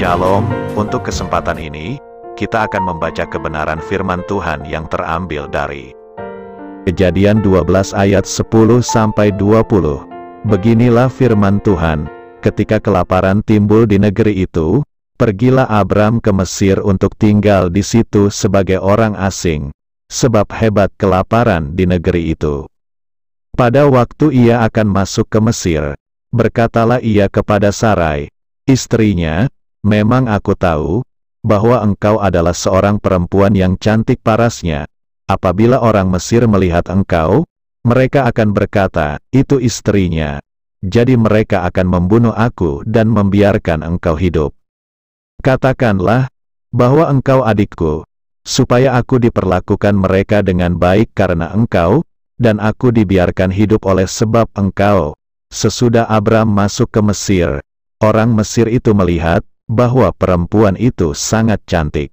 Shalom, untuk kesempatan ini, kita akan membaca kebenaran firman Tuhan yang terambil dari Kejadian 12 ayat 10-20. Beginilah firman Tuhan, ketika kelaparan timbul di negeri itu, pergilah Abram ke Mesir untuk tinggal di situ sebagai orang asing, sebab hebat kelaparan di negeri itu. Pada waktu ia akan masuk ke Mesir, berkatalah ia kepada Sarai, istrinya, memang aku tahu, bahwa engkau adalah seorang perempuan yang cantik parasnya. Apabila orang Mesir melihat engkau, mereka akan berkata, itu istrinya. Jadi mereka akan membunuh aku dan membiarkan engkau hidup. Katakanlah, bahwa engkau adikku, supaya aku diperlakukan mereka dengan baik karena engkau, dan aku dibiarkan hidup oleh sebab engkau. Sesudah Abram masuk ke Mesir, orang Mesir itu melihat bahwa perempuan itu sangat cantik.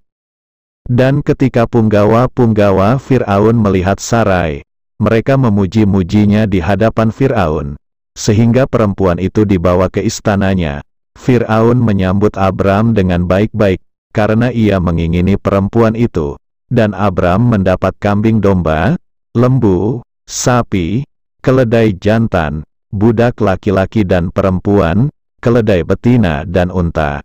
Dan ketika punggawa-punggawa Fir'aun melihat Sarai, mereka memuji-mujinya di hadapan Fir'aun, sehingga perempuan itu dibawa ke istananya. Fir'aun menyambut Abram dengan baik-baik, karena ia mengingini perempuan itu, dan Abram mendapat kambing domba, lembu, sapi, keledai jantan, budak laki-laki dan perempuan, keledai betina dan unta.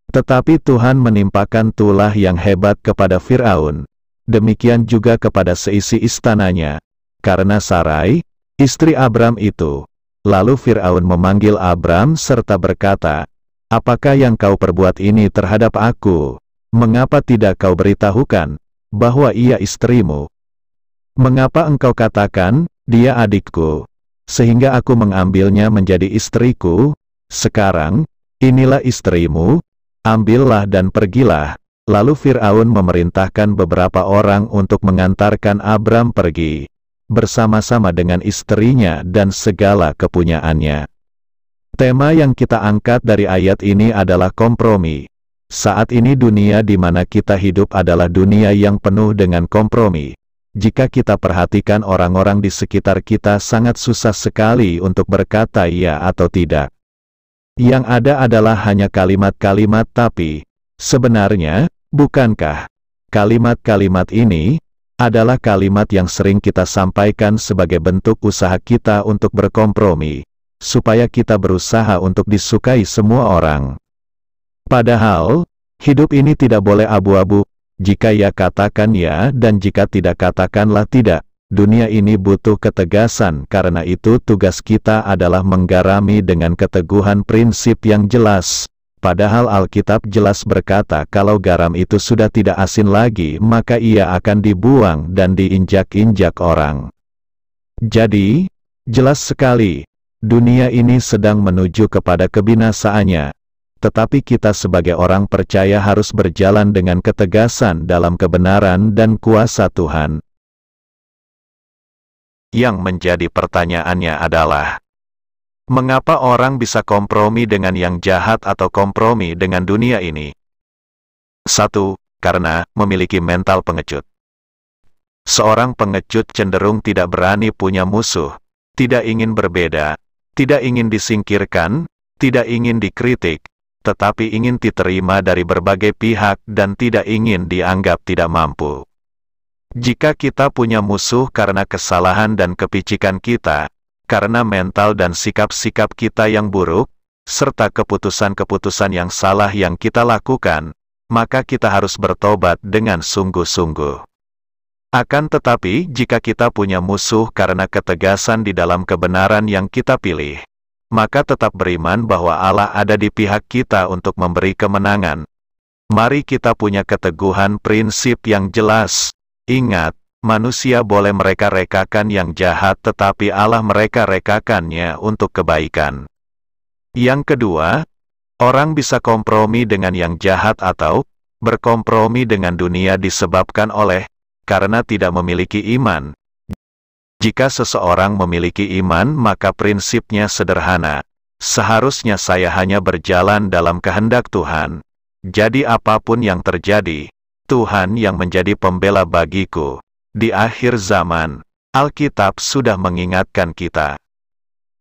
Tetapi Tuhan menimpakan tulah yang hebat kepada Fir'aun, demikian juga kepada seisi istananya, karena Sarai, istri Abram itu. Lalu Fir'aun memanggil Abram serta berkata, apakah yang kau perbuat ini terhadap aku? Mengapa tidak kau beritahukan, bahwa ia istrimu? Mengapa engkau katakan, dia adikku, sehingga aku mengambilnya menjadi istriku? Sekarang, inilah istrimu, ambillah dan pergilah. Lalu Fir'aun memerintahkan beberapa orang untuk mengantarkan Abram pergi, bersama-sama dengan istrinya dan segala kepunyaannya. Tema yang kita angkat dari ayat ini adalah kompromi. Saat ini dunia di mana kita hidup adalah dunia yang penuh dengan kompromi. Jika kita perhatikan orang-orang di sekitar kita sangat susah sekali untuk berkata ya atau tidak. Yang ada adalah hanya kalimat-kalimat tapi, sebenarnya, bukankah kalimat-kalimat ini adalah kalimat yang sering kita sampaikan sebagai bentuk usaha kita untuk berkompromi, supaya kita berusaha untuk disukai semua orang. Padahal, hidup ini tidak boleh abu-abu, jika ya katakan ya dan jika tidak katakanlah tidak. Dunia ini butuh ketegasan, karena itu tugas kita adalah menggarami dengan keteguhan prinsip yang jelas. Padahal Alkitab jelas berkata kalau garam itu sudah tidak asin lagi, maka ia akan dibuang dan diinjak-injak orang. Jadi, jelas sekali, dunia ini sedang menuju kepada kebinasaannya. Tetapi kita sebagai orang percaya harus berjalan dengan ketegasan dalam kebenaran dan kuasa Tuhan. Yang menjadi pertanyaannya adalah, mengapa orang bisa kompromi dengan yang jahat atau kompromi dengan dunia ini? 1. Karena memiliki mental pengecut. Seorang pengecut cenderung tidak berani punya musuh, tidak ingin berbeda, tidak ingin disingkirkan, tidak ingin dikritik, tetapi ingin diterima dari berbagai pihak dan tidak ingin dianggap tidak mampu. Jika kita punya musuh karena kesalahan dan kepicikan kita, karena mental dan sikap-sikap kita yang buruk, serta keputusan-keputusan yang salah yang kita lakukan, maka kita harus bertobat dengan sungguh-sungguh. Akan tetapi, jika kita punya musuh karena ketegasan di dalam kebenaran yang kita pilih, maka tetap beriman bahwa Allah ada di pihak kita untuk memberi kemenangan. Mari kita punya keteguhan prinsip yang jelas. Ingat, manusia boleh mereka rekakan yang jahat tetapi Allah mereka rekakannya untuk kebaikan. Yang kedua, orang bisa kompromi dengan yang jahat atau berkompromi dengan dunia disebabkan oleh karena tidak memiliki iman. Jika seseorang memiliki iman maka prinsipnya sederhana. Seharusnya saya hanya berjalan dalam kehendak Tuhan. Jadi apapun yang terjadi, Tuhan yang menjadi pembela bagiku. Di akhir zaman, Alkitab sudah mengingatkan kita.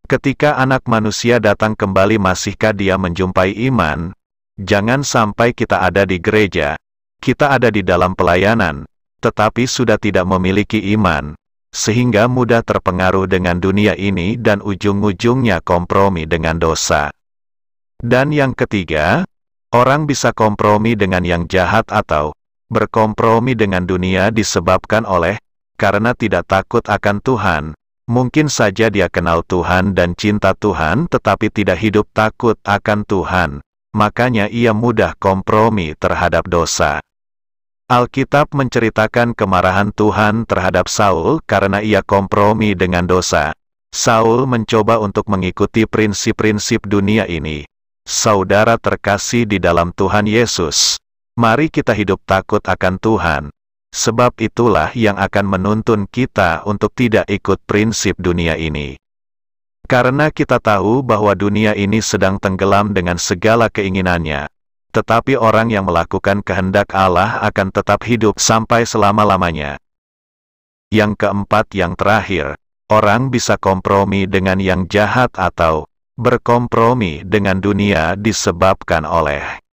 Ketika anak manusia datang kembali masihkah dia menjumpai iman? Jangan sampai kita ada di gereja, kita ada di dalam pelayanan, tetapi sudah tidak memiliki iman, sehingga mudah terpengaruh dengan dunia ini dan ujung-ujungnya kompromi dengan dosa. Dan yang ketiga, orang bisa kompromi dengan yang jahat atau berkompromi dengan dunia disebabkan oleh karena tidak takut akan Tuhan. Mungkin saja dia kenal Tuhan dan cinta Tuhan tetapi tidak hidup takut akan Tuhan, makanya ia mudah kompromi terhadap dosa. Alkitab menceritakan kemarahan Tuhan terhadap Saul karena ia kompromi dengan dosa. Saul mencoba untuk mengikuti prinsip-prinsip dunia ini. Saudara terkasih di dalam Tuhan Yesus, mari kita hidup takut akan Tuhan. Sebab itulah yang akan menuntun kita untuk tidak ikut prinsip dunia ini. Karena kita tahu bahwa dunia ini sedang tenggelam dengan segala keinginannya. Tetapi orang yang melakukan kehendak Allah akan tetap hidup sampai selama-lamanya. Yang keempat, yang terakhir, orang bisa kompromi dengan yang jahat atau berkompromi dengan dunia disebabkan oleh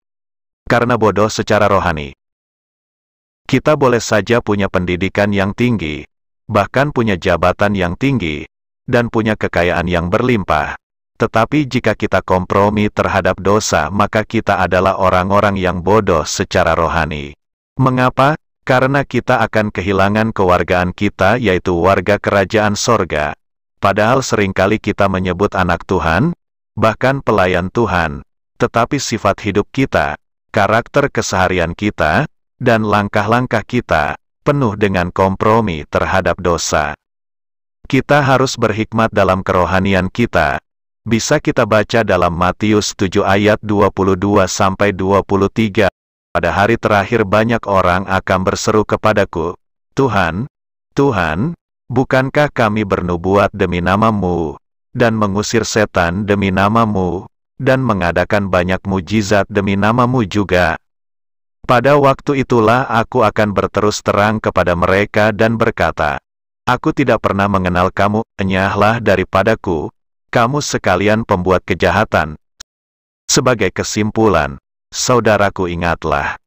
karena bodoh secara rohani. Kita boleh saja punya pendidikan yang tinggi, bahkan punya jabatan yang tinggi, dan punya kekayaan yang berlimpah. Tetapi jika kita kompromi terhadap dosa, maka kita adalah orang-orang yang bodoh secara rohani. Mengapa? Karena kita akan kehilangan kewargaan kita, yaitu warga kerajaan sorga. Padahal seringkali kita menyebut anak Tuhan, bahkan pelayan Tuhan, tetapi sifat hidup kita, karakter keseharian kita, dan langkah-langkah kita, penuh dengan kompromi terhadap dosa. Kita harus berhikmat dalam kerohanian kita. Bisa kita baca dalam Matius 7 ayat 22-23. Pada hari terakhir banyak orang akan berseru kepadaku, Tuhan, Tuhan, bukankah kami bernubuat demi nama-Mu, dan mengusir setan demi nama-Mu, dan mengadakan banyak mujizat demi nama-Mu juga? Pada waktu itulah aku akan berterus terang kepada mereka dan berkata, Aku tidak pernah mengenal kamu, enyahlah daripadaku, kamu sekalian pembuat kejahatan. Sebagai kesimpulan, saudaraku ingatlah,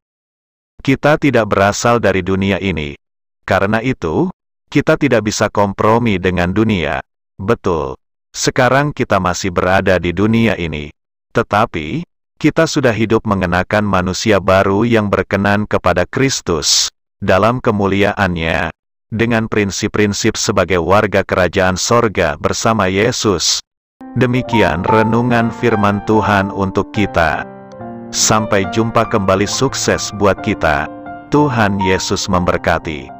kita tidak berasal dari dunia ini. Karena itu, kita tidak bisa kompromi dengan dunia. Betul, sekarang kita masih berada di dunia ini. Tetapi, kita sudah hidup mengenakan manusia baru yang berkenan kepada Kristus, dalam kemuliaannya, dengan prinsip-prinsip sebagai warga kerajaan sorga bersama Yesus. Demikian renungan firman Tuhan untuk kita. Sampai jumpa kembali, sukses buat kita. Tuhan Yesus memberkati.